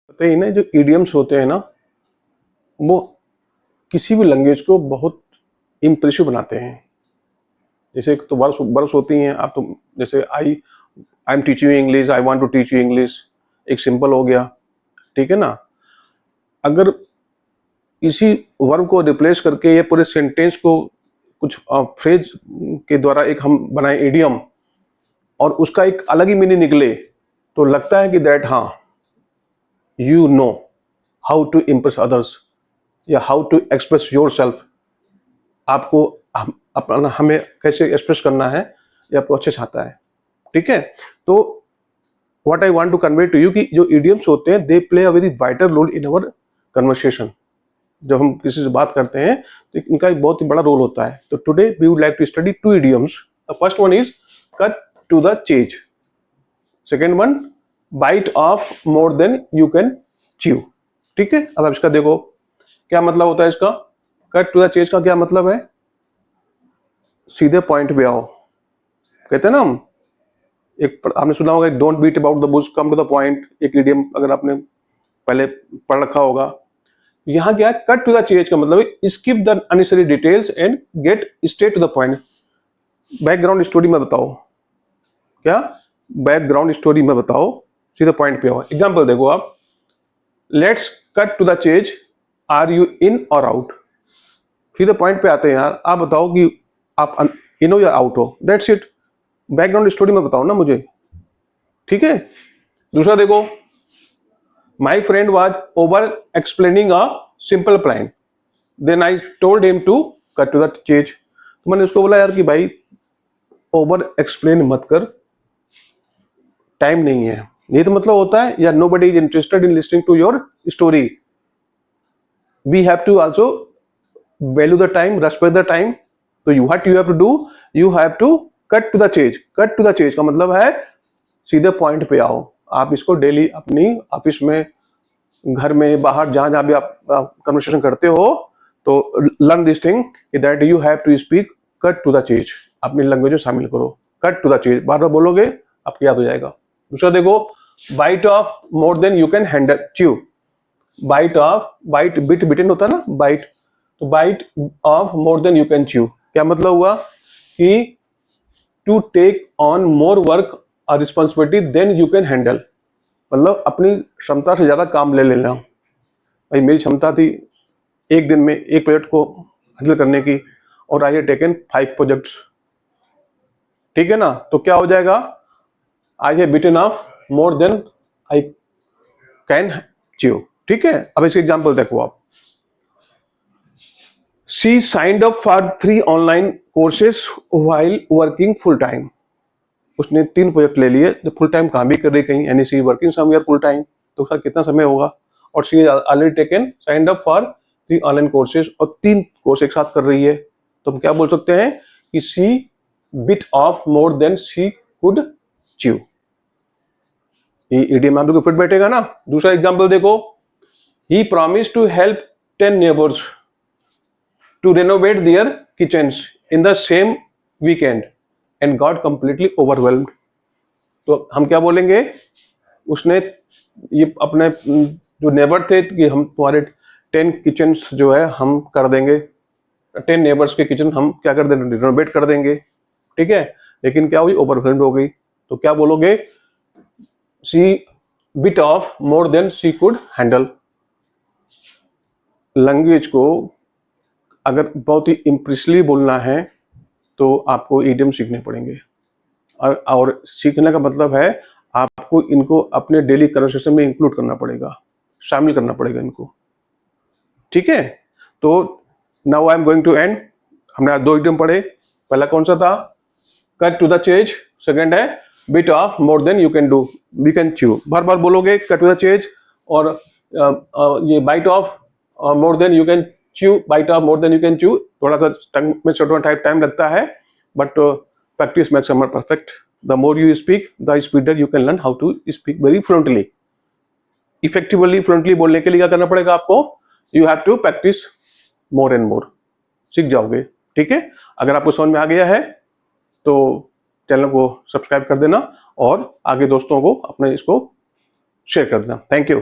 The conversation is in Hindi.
पता ही ना, जो इडियम्स होते हैं ना, वो किसी भी लैंग्वेज को बहुत इम्प्रेसिव बनाते हैं। जैसे एक तो वर्ड्स होती हैं, आप तो जैसे I am teaching you English, I want to teach you English, एक सिंपल हो गया, ठीक है ना। अगर इसी वर्ब को रिप्लेस करके ये पूरे सेंटेंस को कुछ फ्रेज के द्वारा एक हम बनाए इडियम, और उसका एक अलग ही मीनिंग निकले, तो लगता है कि दैट हाँ, you know how to impress others या how to express yourself. आपको अपना हमें कैसे एक्सप्रेस करना है ये आपको अच्छे से आता है, ठीक है। तो what I want to convey to you कि जो इडियम्स होते हैं they play a very vital role in our conversation. जब हम किसी से बात करते हैं तो इनका एक बहुत ही बड़ा रोल होता है। तो today we would like to study two idioms. The first one is cut to the chase, second one bite off more than you can chew, ठीक है। अब इसका देखो क्या मतलब होता है इसका। कट टू द चेज का क्या मतलब है, सीधे पॉइंट पे आओ। कहते हैं ना हम, एक आपने सुना होगा don't beat about the bush, come to the point, एक इडियम अगर आपने पहले पढ़ रखा होगा। यहाँ क्या है, कट टू द चेज का मतलब है skip the unnecessary details and get straight to the point. Background story में बताओ, क्या बैकग्राउंड स्टोरी में बताओ, सीधे पॉइंट पे आओ। एग्जांपल देखो आप, let's cut to the chase, are you in or out. सीधे पॉइंट पे आते हैं यार, आप बताओ कि आप इन हो या आउट हो, दैट्स इट। बैकग्राउंड स्टोरी में बताओ ना मुझे, ठीक है। दूसरा देखो, my friend was over explaining a simple plan, then I told him to cut to the chase. तो मैंने उसको बोला यार कि भाई ओवर एक्सप्लेन मत कर, टाइम नहीं है। ये तो मतलब होता है या nobody is interested in listening to your story. We have to also value the time, respect the time. तो you have to do, you have to cut to the chase. Cut to the chase का मतलब है सीधे पॉइंट पे आओ। आप इसको डेली अपनी ऑफिस में, घर में, बाहर जहां जहां भी आप कन्वर्सेशन करते हो, तो learn this thing that you have to speak cut to the chase. अपनी लैंग्वेज में शामिल करो, कट टू द चेज बार बार बोलोगे आपको याद हो जाएगा। दूसरा देखो, bite off more than you can handle, chew. Bite off, bite bit bitten होता है ना, बाइट, तो bite off more than you can chew क्या मतलब हुआ कि to take on more work और responsibility then you can handle. मतलब अपनी क्षमता से ज्यादा काम ले लेना। भाई मेरी क्षमता थी एक दिन में एक प्रोजेक्ट को हैंडल करने की, और आई हैव टेकन 5 प्रोजेक्ट्स, ठीक है ना। तो क्या हो जाएगा, I have bitten off more than I can chew, ठीक है। अब इसके एग्जांपल देखो आप, she signed up for 3 online courses while working full time. उसने 3 प्रोजेक्ट ले लिए, जो फुल टाइम काम भी कर रही कहीं, यानी she working somewhere full time, तो उसका कितना समय होगा। और she already taken signed up for 3 online courses, और 3 कोर्स एक साथ कर रही है, तो हम क्या बोल सकते हैं कि she bit off more than she could chew. ये इडियम आप लोग को फिट बैठेगा ना। दूसरा एग्जांपल देखो, he promise to help 10 neighbours to renovate their kitchens in the same weekend and got completely overwhelmed. तो हम क्या बोलेंगे, उसने ये अपने जो नेबर थे कि हम तुम्हारे 10 किचन्स जो है हम कर देंगे, 10 नेबर्स के किचन हम क्या कर देंगे, रिनोवेट कर देंगे, ठीक है। लेकिन क्या हुई, ओवरवेल्म्ड हो गई। तो क्या बोलोगे, she bit off more than she could handle. Language को अगर बहुत ही इम्प्रेसिवली बोलना है तो आपको इडियम सीखने पड़ेंगे, और सीखने का मतलब है आपको इनको अपने डेली कन्वर्सेशन में इंक्लूड करना पड़ेगा, शामिल करना पड़ेगा इनको, ठीक है। तो now I am going to end. हमने आज 2 इडियम पढ़े। पहला कौन सा था, cut to the chase, second है bit off more than you can do, we can chew. बार बार बोलोगे कट टू द चेज, और ये bite off more than you can chew, bite off more than you can chew. थोड़ा सा टंग में छोटा टाइम लगता है, but practice makes summer perfect. The more you speak the speeder you can learn how to speak very fluently. Effectively fluently बोलने के लिए क्या करना पड़ेगा आपको, you have to practise more and more, सीख जाओगे, ठीक है। अगर आपको समझ में आ गया है तो चैनल को सब्सक्राइब कर देना, और आगे दोस्तों को अपने इसको शेयर कर देना। Thank you.